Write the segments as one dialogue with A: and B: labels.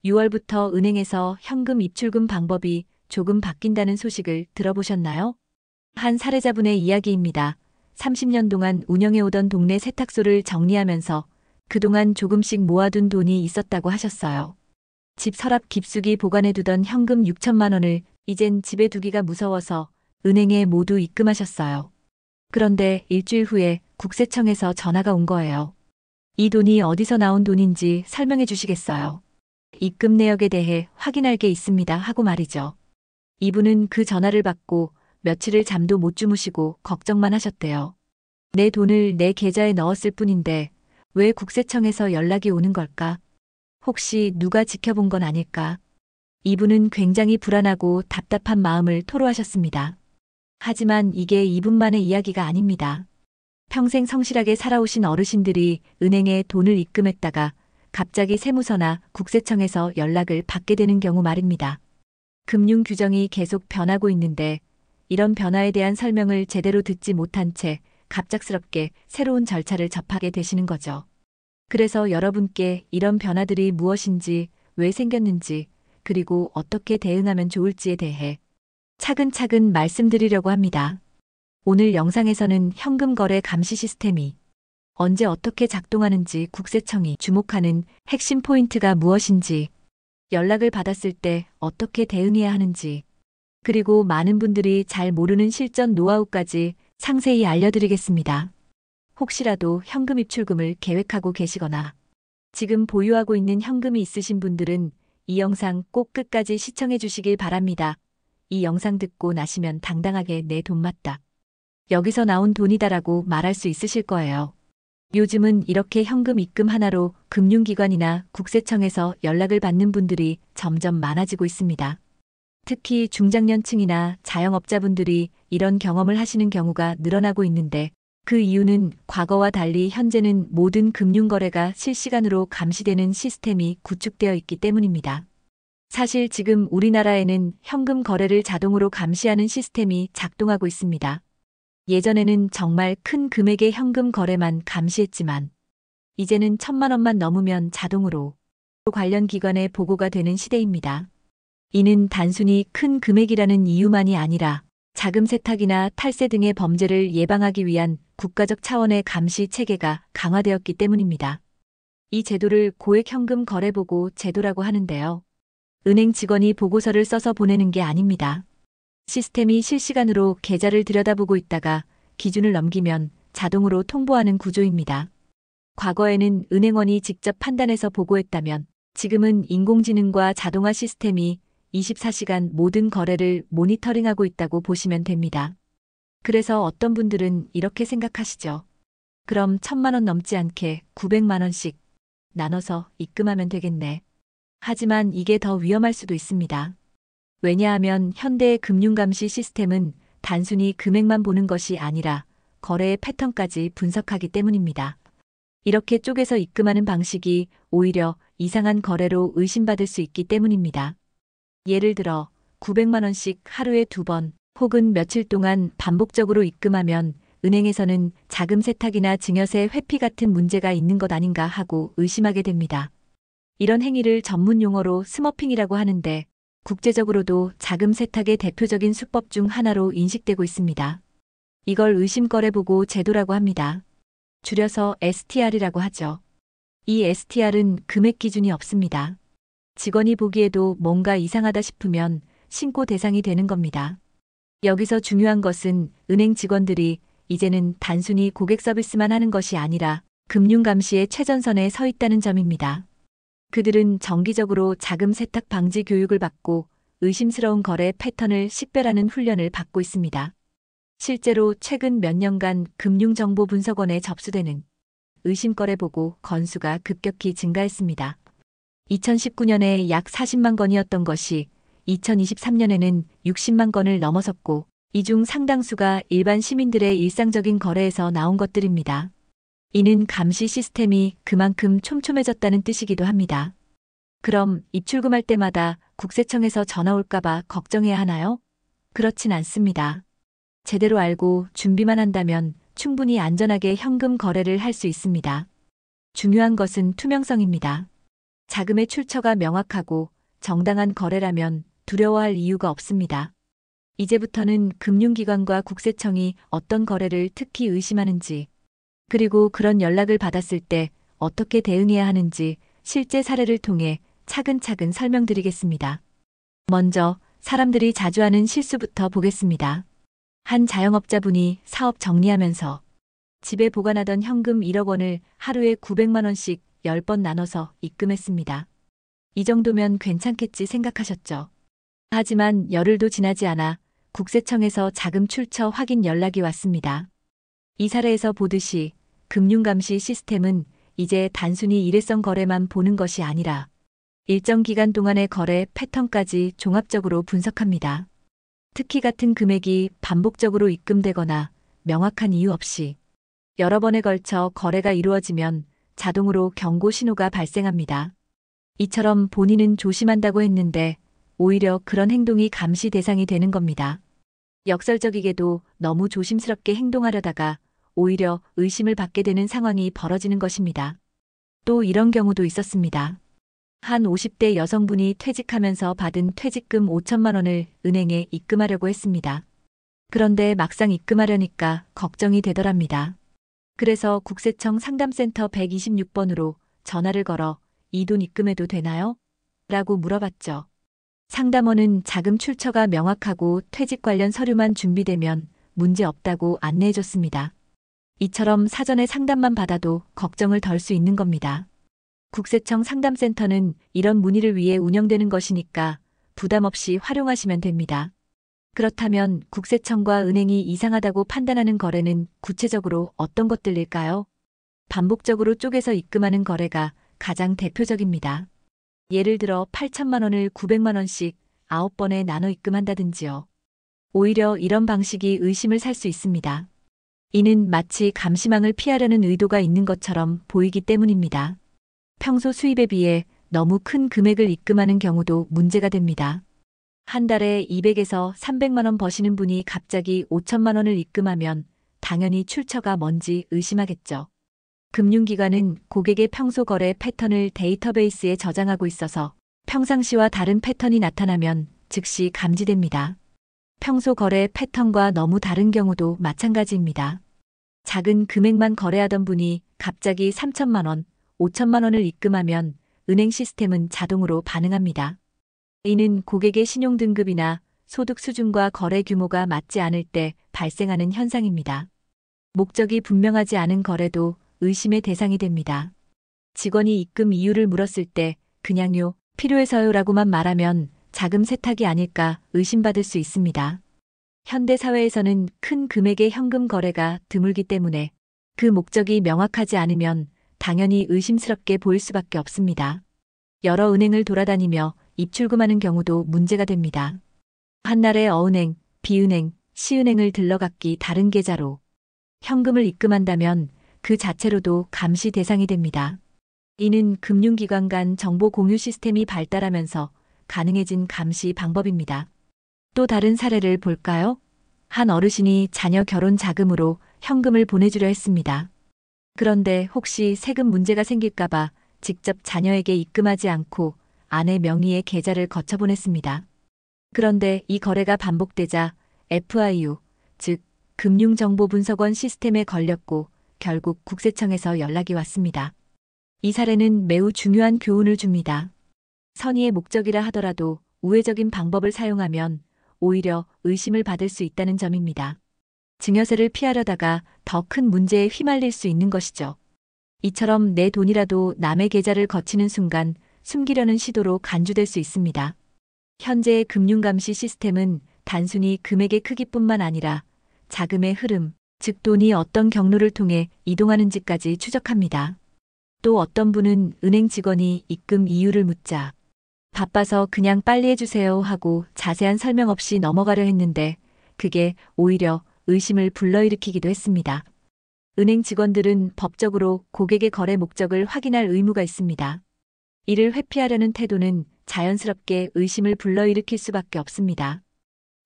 A: 6월부터 은행에서 현금 입출금 방법이 조금 바뀐다는 소식을 들어보셨나요? 한 사례자분의 이야기입니다. 30년 동안 운영해오던 동네 세탁소를 정리하면서 그동안 조금씩 모아둔 돈이 있었다고 하셨어요. 집 서랍 깊숙이 보관해두던 현금 6천만 원을 이젠 집에 두기가 무서워서 은행에 모두 입금하셨어요. 그런데 일주일 후에 국세청에서 전화가 온 거예요. 이 돈이 어디서 나온 돈인지 설명해 주시겠어요? 입금 내역에 대해 확인할 게 있습니다 하고 말이죠. 이분은 그 전화를 받고 며칠을 잠도 못 주무시고 걱정만 하셨대요. 내 돈을 내 계좌에 넣었을 뿐인데 왜 국세청에서 연락이 오는 걸까? 혹시 누가 지켜본 건 아닐까? 이분은 굉장히 불안하고 답답한 마음을 토로하셨습니다. 하지만 이게 이분만의 이야기가 아닙니다. 평생 성실하게 살아오신 어르신들이 은행에 돈을 입금했다가 갑자기 세무서나 국세청에서 연락을 받게 되는 경우 말입니다. 금융 규정이 계속 변하고 있는데 이런 변화에 대한 설명을 제대로 듣지 못한 채 갑작스럽게 새로운 절차를 접하게 되시는 거죠. 그래서 여러분께 이런 변화들이 무엇인지, 왜 생겼는지, 그리고 어떻게 대응하면 좋을지에 대해 차근차근 말씀드리려고 합니다. 오늘 영상에서는 현금 거래 감시 시스템이 언제 어떻게 작동하는지, 국세청이 주목하는 핵심 포인트가 무엇인지, 연락을 받았을 때 어떻게 대응해야 하는지, 그리고 많은 분들이 잘 모르는 실전 노하우까지 상세히 알려드리겠습니다. 혹시라도 현금 입출금을 계획하고 계시거나 지금 보유하고 있는 현금이 있으신 분들은 이 영상 꼭 끝까지 시청해 주시길 바랍니다. 이 영상 듣고 나시면 당당하게 내 돈 맞다, 여기서 나온 돈이다라고 말할 수 있으실 거예요. 요즘은 이렇게 현금 입금 하나로 금융기관이나 국세청에서 연락을 받는 분들이 점점 많아지고 있습니다. 특히 중장년층이나 자영업자분들이 이런 경험을 하시는 경우가 늘어나고 있는데 그 이유는 과거와 달리 현재는 모든 금융거래가 실시간으로 감시되는 시스템이 구축되어 있기 때문입니다. 사실 지금 우리나라에는 현금 거래를 자동으로 감시하는 시스템이 작동하고 있습니다. 예전에는 정말 큰 금액의 현금 거래만 감시했지만 이제는 1,000만 원만 넘으면 자동으로 관련 기관에 보고가 되는 시대입니다. 이는 단순히 큰 금액이라는 이유만이 아니라 자금 세탁이나 탈세 등의 범죄를 예방하기 위한 국가적 차원의 감시 체계가 강화되었기 때문입니다. 이 제도를 고액 현금 거래 보고 제도라고 하는데요. 은행 직원이 보고서를 써서 보내는 게 아닙니다. 시스템이 실시간으로 계좌를 들여다보고 있다가 기준을 넘기면 자동으로 통보하는 구조입니다. 과거에는 은행원이 직접 판단해서 보고했다면 지금은 인공지능과 자동화 시스템이 24시간 모든 거래를 모니터링하고 있다고 보시면 됩니다. 그래서 어떤 분들은 이렇게 생각하시죠. 그럼 1,000만 원 넘지 않게 900만 원씩 나눠서 입금하면 되겠네. 하지만 이게 더 위험할 수도 있습니다. 왜냐하면 현대의 금융감시 시스템은 단순히 금액만 보는 것이 아니라 거래의 패턴까지 분석하기 때문입니다. 이렇게 쪼개서 입금하는 방식이 오히려 이상한 거래로 의심받을 수 있기 때문입니다. 예를 들어 900만 원씩 하루에 2번 혹은 며칠 동안 반복적으로 입금하면 은행에서는 자금 세탁이나 증여세 회피 같은 문제가 있는 것 아닌가 하고 의심하게 됩니다. 이런 행위를 전문 용어로 스머핑이라고 하는데 국제적으로도 자금 세탁의 대표적인 수법 중 하나로 인식되고 있습니다. 이걸 의심거래 보고 제도라고 합니다. 줄여서 STR이라고 하죠. 이 STR은 금액 기준이 없습니다. 직원이 보기에도 뭔가 이상하다 싶으면 신고 대상이 되는 겁니다. 여기서 중요한 것은 은행 직원들이 이제는 단순히 고객 서비스만 하는 것이 아니라 금융감시의 최전선에 서 있다는 점입니다. 그들은 정기적으로 자금 세탁 방지 교육을 받고 의심스러운 거래 패턴을 식별하는 훈련을 받고 있습니다. 실제로 최근 몇 년간 금융정보분석원에 접수되는 의심거래 보고 건수가 급격히 증가했습니다. 2019년에 약 40만 건이었던 것이 2023년에는 60만 건을 넘어섰고 이 중 상당수가 일반 시민들의 일상적인 거래에서 나온 것들입니다. 이는 감시 시스템이 그만큼 촘촘해졌다는 뜻이기도 합니다. 그럼 입출금할 때마다 국세청에서 전화 올까봐 걱정해야 하나요? 그렇진 않습니다. 제대로 알고 준비만 한다면 충분히 안전하게 현금 거래를 할 수 있습니다. 중요한 것은 투명성입니다. 자금의 출처가 명확하고 정당한 거래라면 두려워할 이유가 없습니다. 이제부터는 금융기관과 국세청이 어떤 거래를 특히 의심하는지, 그리고 그런 연락을 받았을 때 어떻게 대응해야 하는지 실제 사례를 통해 차근차근 설명드리겠습니다. 먼저 사람들이 자주 하는 실수부터 보겠습니다. 한 자영업자분이 사업 정리하면서 집에 보관하던 현금 1억 원을 하루에 900만 원씩 10번 나눠서 입금했습니다. 이 정도면 괜찮겠지 생각하셨죠. 하지만 열흘도 지나지 않아 국세청에서 자금 출처 확인 연락이 왔습니다. 이 사례에서 보듯이 금융감시 시스템은 이제 단순히 일회성 거래만 보는 것이 아니라 일정 기간 동안의 거래 패턴까지 종합적으로 분석합니다. 특히 같은 금액이 반복적으로 입금되거나 명확한 이유 없이 여러 번에 걸쳐 거래가 이루어지면 자동으로 경고 신호가 발생합니다. 이처럼 본인은 조심한다고 했는데 오히려 그런 행동이 감시 대상이 되는 겁니다. 역설적이게도 너무 조심스럽게 행동하려다가 오히려 의심을 받게 되는 상황이 벌어지는 것입니다. 또 이런 경우도 있었습니다. 한 50대 여성분이 퇴직하면서 받은 퇴직금 5천만 원을 은행에 입금하려고 했습니다. 그런데 막상 입금하려니까 걱정이 되더랍니다. 그래서 국세청 상담센터 126번으로 전화를 걸어 이 돈 입금해도 되나요? 라고 물어봤죠. 상담원은 자금 출처가 명확하고 퇴직 관련 서류만 준비되면 문제 없다고 안내해줬습니다. 이처럼 사전에 상담만 받아도 걱정을 덜 수 있는 겁니다. 국세청 상담센터는 이런 문의를 위해 운영되는 것이니까 부담 없이 활용하시면 됩니다. 그렇다면 국세청과 은행이 이상하다고 판단하는 거래는 구체적으로 어떤 것들일까요? 반복적으로 쪼개서 입금하는 거래가 가장 대표적입니다. 예를 들어 8천만 원을 900만 원씩 9번에 나눠 입금한다든지요. 오히려 이런 방식이 의심을 살 수 있습니다. 이는 마치 감시망을 피하려는 의도가 있는 것처럼 보이기 때문입니다. 평소 수입에 비해 너무 큰 금액을 입금하는 경우도 문제가 됩니다. 한 달에 200에서 300만 원 버시는 분이 갑자기 5천만 원을 입금하면 당연히 출처가 뭔지 의심하겠죠. 금융기관은 고객의 평소 거래 패턴을 데이터베이스에 저장하고 있어서 평상시와 다른 패턴이 나타나면 즉시 감지됩니다. 평소 거래 패턴과 너무 다른 경우도 마찬가지입니다. 작은 금액만 거래하던 분이 갑자기 3천만 원, 5천만 원을 입금하면 은행 시스템은 자동으로 반응합니다. 이는 고객의 신용등급이나 소득 수준과 거래 규모가 맞지 않을 때 발생하는 현상입니다. 목적이 분명하지 않은 거래도 의심의 대상이 됩니다. 직원이 입금 이유를 물었을 때 그냥요, 필요해서요라고만 말하면 자금 세탁이 아닐까 의심받을 수 있습니다. 현대 사회에서는 큰 금액의 현금 거래가 드물기 때문에 그 목적이 명확하지 않으면 당연히 의심스럽게 보일 수밖에 없습니다. 여러 은행을 돌아다니며 입출금하는 경우도 문제가 됩니다. 한날에 어은행, 비은행, 시은행을 들러갔기 다른 계좌로 현금을 입금한다면 그 자체로도 감시 대상이 됩니다. 이는 금융기관 간 정보 공유 시스템이 발달하면서 가능해진 감시 방법입니다. 또 다른 사례를 볼까요? 한 어르신이 자녀 결혼 자금으로 현금을 보내주려 했습니다. 그런데 혹시 세금 문제가 생길까봐 직접 자녀에게 입금하지 않고 아내 명의의 계좌를 거쳐 보냈습니다. 그런데 이 거래가 반복되자 FIU, 즉 금융정보분석원 시스템에 걸렸고 결국 국세청에서 연락이 왔습니다. 이 사례는 매우 중요한 교훈을 줍니다. 선의의 목적이라 하더라도 우회적인 방법을 사용하면 오히려 의심을 받을 수 있다는 점입니다. 증여세를 피하려다가 더 큰 문제에 휘말릴 수 있는 것이죠. 이처럼 내 돈이라도 남의 계좌를 거치는 순간 숨기려는 시도로 간주될 수 있습니다. 현재의 금융감시 시스템은 단순히 금액의 크기뿐만 아니라 자금의 흐름, 즉 돈이 어떤 경로를 통해 이동하는지까지 추적합니다. 또 어떤 분은 은행 직원이 입금 이유를 묻자 바빠서 그냥 빨리 해주세요 하고 자세한 설명 없이 넘어가려 했는데 그게 오히려 의심을 불러일으키기도 했습니다. 은행 직원들은 법적으로 고객의 거래 목적을 확인할 의무가 있습니다. 이를 회피하려는 태도는 자연스럽게 의심을 불러일으킬 수밖에 없습니다.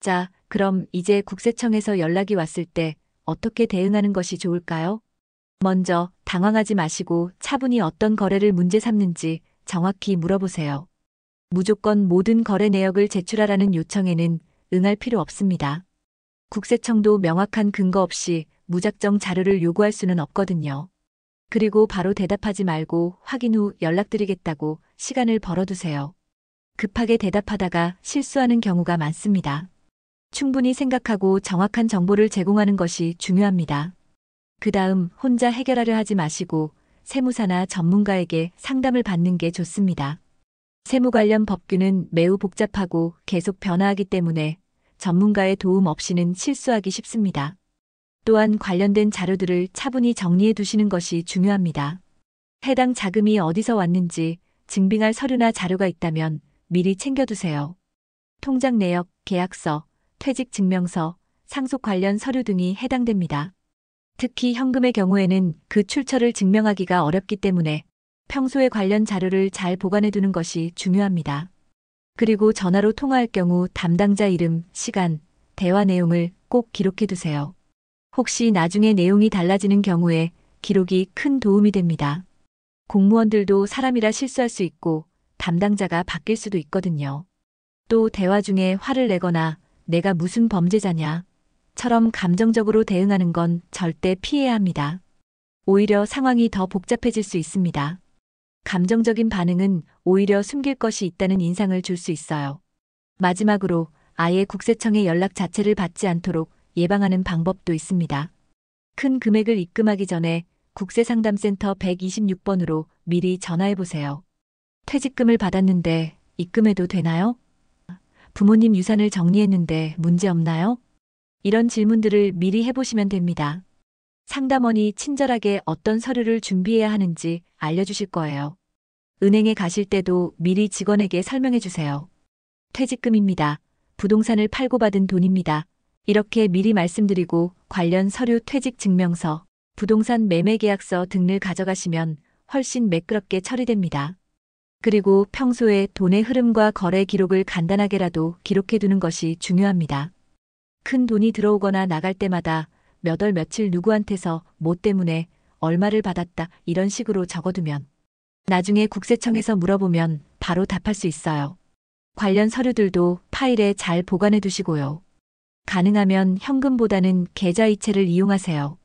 A: 자, 그럼 이제 국세청에서 연락이 왔을 때 어떻게 대응하는 것이 좋을까요? 먼저 당황하지 마시고 차분히 어떤 거래를 문제 삼는지 정확히 물어보세요. 무조건 모든 거래 내역을 제출하라는 요청에는 응할 필요 없습니다. 국세청도 명확한 근거 없이 무작정 자료를 요구할 수는 없거든요. 그리고 바로 대답하지 말고 확인 후 연락드리겠다고 시간을 벌어두세요. 급하게 대답하다가 실수하는 경우가 많습니다. 충분히 생각하고 정확한 정보를 제공하는 것이 중요합니다. 그 다음 혼자 해결하려 하지 마시고 세무사나 전문가에게 상담을 받는 게 좋습니다. 세무 관련 법규는 매우 복잡하고 계속 변화하기 때문에 전문가의 도움 없이는 실수하기 쉽습니다. 또한 관련된 자료들을 차분히 정리해 두시는 것이 중요합니다. 해당 자금이 어디서 왔는지 증빙할 서류나 자료가 있다면 미리 챙겨두세요. 통장 내역, 계약서, 퇴직 증명서, 상속 관련 서류 등이 해당됩니다. 특히 현금의 경우에는 그 출처를 증명하기가 어렵기 때문에 평소에 관련 자료를 잘 보관해 두는 것이 중요합니다. 그리고 전화로 통화할 경우 담당자 이름, 시간, 대화 내용을 꼭 기록해 두세요. 혹시 나중에 내용이 달라지는 경우에 기록이 큰 도움이 됩니다. 공무원들도 사람이라 실수할 수 있고 담당자가 바뀔 수도 있거든요. 또 대화 중에 화를 내거나 내가 무슨 범죄자냐 처럼 감정적으로 대응하는 건 절대 피해야 합니다. 오히려 상황이 더 복잡해질 수 있습니다. 감정적인 반응은 오히려 숨길 것이 있다는 인상을 줄 수 있어요. 마지막으로 아예 국세청의 연락 자체를 받지 않도록 예방하는 방법도 있습니다. 큰 금액을 입금하기 전에 국세상담센터 126번으로 미리 전화해 보세요. 퇴직금을 받았는데 입금해도 되나요? 부모님 유산을 정리했는데 문제 없나요? 이런 질문들을 미리 해보시면 됩니다. 상담원이 친절하게 어떤 서류를 준비해야 하는지 알려주실 거예요. 은행에 가실 때도 미리 직원에게 설명해 주세요. 퇴직금입니다. 부동산을 팔고 받은 돈입니다. 이렇게 미리 말씀드리고 관련 서류 퇴직 증명서, 부동산 매매 계약서 등을 가져가시면 훨씬 매끄럽게 처리됩니다. 그리고 평소에 돈의 흐름과 거래 기록을 간단하게라도 기록해 두는 것이 중요합니다. 큰 돈이 들어오거나 나갈 때마다 몇 월 며칠 누구한테서 뭐 때문에 얼마를 받았다 이런 식으로 적어두면 나중에 국세청에서 물어보면 바로 답할 수 있어요. 관련 서류들도 파일에 잘 보관해 두시고요. 가능하면 현금보다는 계좌이체를 이용하세요.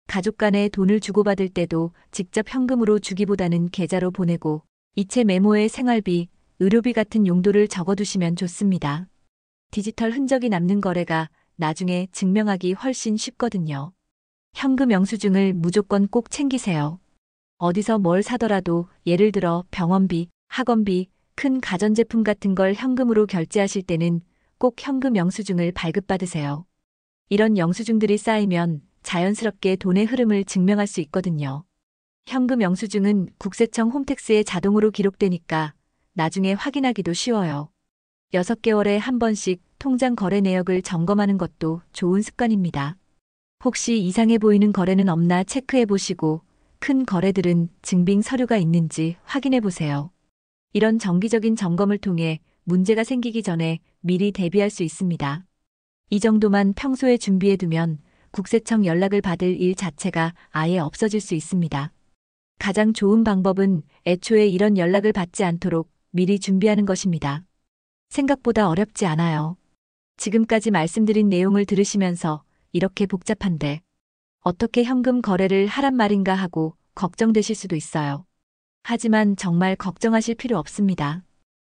A: 가족 간에 돈을 주고받을 때도 직접 현금으로 주기보다는 계좌로 보내고 이체 메모에 생활비, 의료비 같은 용도를 적어두시면 좋습니다. 디지털 흔적이 남는 거래가 나중에 증명하기 훨씬 쉽거든요. 현금 영수증을 무조건 꼭 챙기세요. 어디서 뭘 사더라도 예를 들어 병원비, 학원비, 큰 가전제품 같은 걸 현금으로 결제하실 때는 꼭 현금 영수증을 발급받으세요. 이런 영수증들이 쌓이면 자연스럽게 돈의 흐름을 증명할 수 있거든요. 현금 영수증은 국세청 홈택스에 자동으로 기록되니까 나중에 확인하기도 쉬워요. 6개월에 한 번씩 통장 거래 내역을 점검하는 것도 좋은 습관입니다. 혹시 이상해 보이는 거래는 없나 체크해 보시고 큰 거래들은 증빙 서류가 있는지 확인해 보세요. 이런 정기적인 점검을 통해 문제가 생기기 전에 미리 대비할 수 있습니다. 이 정도만 평소에 준비해 두면 국세청 연락을 받을 일 자체가 아예 없어질 수 있습니다. 가장 좋은 방법은 애초에 이런 연락을 받지 않도록 미리 준비하는 것입니다. 생각보다 어렵지 않아요. 지금까지 말씀드린 내용을 들으시면서 이렇게 복잡한데 어떻게 현금 거래를 하란 말인가 하고 걱정되실 수도 있어요. 하지만 정말 걱정하실 필요 없습니다.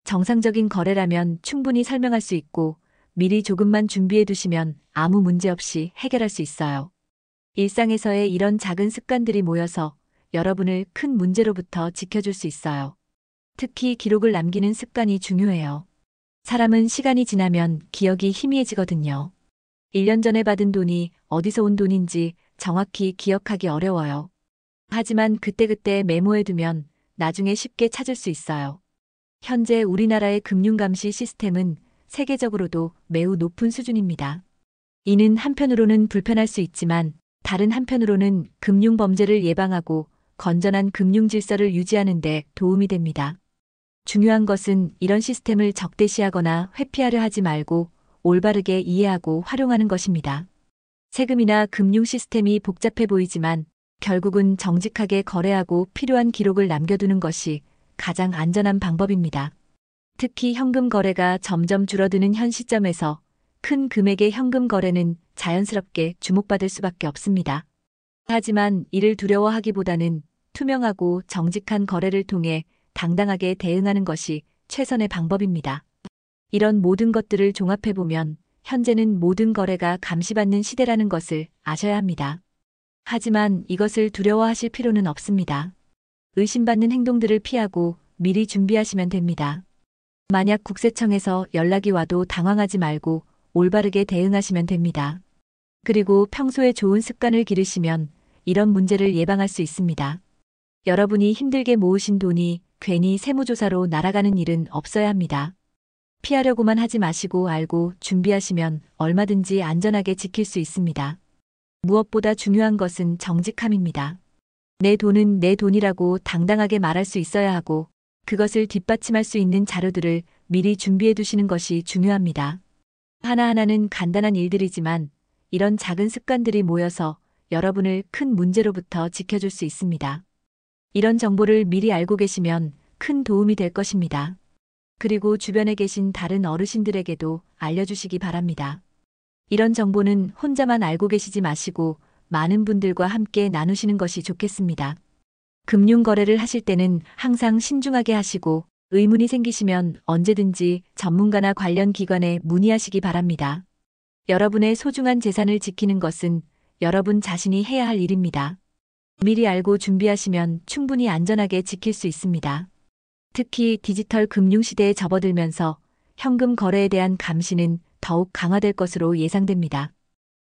A: 정상적인 거래라면 충분히 설명할 수 있고 미리 조금만 준비해 두시면 아무 문제 없이 해결할 수 있어요. 일상에서의 이런 작은 습관들이 모여서 여러분을 큰 문제로부터 지켜줄 수 있어요. 특히 기록을 남기는 습관이 중요해요. 사람은 시간이 지나면 기억이 희미해지거든요. 1년 전에 받은 돈이 어디서 온 돈인지 정확히 기억하기 어려워요. 하지만 그때그때 메모해두면 나중에 쉽게 찾을 수 있어요. 현재 우리나라의 금융감시 시스템은 세계적으로도 매우 높은 수준입니다. 이는 한편으로는 불편할 수 있지만 다른 한편으로는 금융범죄를 예방하고 건전한 금융 질서를 유지하는 데 도움이 됩니다. 중요한 것은 이런 시스템을 적대시하거나 회피하려 하지 말고 올바르게 이해하고 활용하는 것입니다. 세금이나 금융 시스템이 복잡해 보이지만 결국은 정직하게 거래하고 필요한 기록을 남겨두는 것이 가장 안전한 방법입니다. 특히 현금 거래가 점점 줄어드는 현 시점에서 큰 금액의 현금 거래는 자연스럽게 주목받을 수밖에 없습니다. 하지만 이를 두려워하기보다는 투명하고 정직한 거래를 통해 당당하게 대응하는 것이 최선의 방법입니다. 이런 모든 것들을 종합해보면 현재는 모든 거래가 감시받는 시대라는 것을 아셔야 합니다. 하지만 이것을 두려워하실 필요는 없습니다. 의심받는 행동들을 피하고 미리 준비하시면 됩니다. 만약 국세청에서 연락이 와도 당황하지 말고 올바르게 대응하시면 됩니다. 그리고 평소에 좋은 습관을 기르시면 이런 문제를 예방할 수 있습니다. 여러분이 힘들게 모으신 돈이 괜히 세무조사로 날아가는 일은 없어야 합니다. 피하려고만 하지 마시고 알고 준비하시면 얼마든지 안전하게 지킬 수 있습니다. 무엇보다 중요한 것은 정직함입니다. 내 돈은 내 돈이라고 당당하게 말할 수 있어야 하고 그것을 뒷받침할 수 있는 자료들을 미리 준비해 두시는 것이 중요합니다. 하나하나는 간단한 일들이지만 이런 작은 습관들이 모여서 여러분을 큰 문제로부터 지켜줄 수 있습니다. 이런 정보를 미리 알고 계시면 큰 도움이 될 것입니다. 그리고 주변에 계신 다른 어르신들에게도 알려주시기 바랍니다. 이런 정보는 혼자만 알고 계시지 마시고 많은 분들과 함께 나누시는 것이 좋겠습니다. 금융 거래를 하실 때는 항상 신중하게 하시고 의문이 생기시면 언제든지 전문가나 관련 기관에 문의하시기 바랍니다. 여러분의 소중한 재산을 지키는 것은 여러분 자신이 해야 할 일입니다. 미리 알고 준비하시면 충분히 안전하게 지킬 수 있습니다. 특히 디지털 금융 시대에 접어들면서 현금 거래에 대한 감시는 더욱 강화될 것으로 예상됩니다.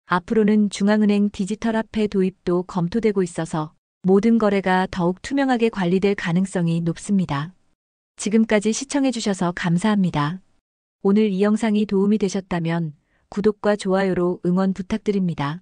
A: 앞으로는 중앙은행 디지털 화폐 도입도 검토되고 있어서 모든 거래가 더욱 투명하게 관리될 가능성이 높습니다. 지금까지 시청해주셔서 감사합니다. 오늘 이 영상이 도움이 되셨다면 구독과 좋아요로 응원 부탁드립니다.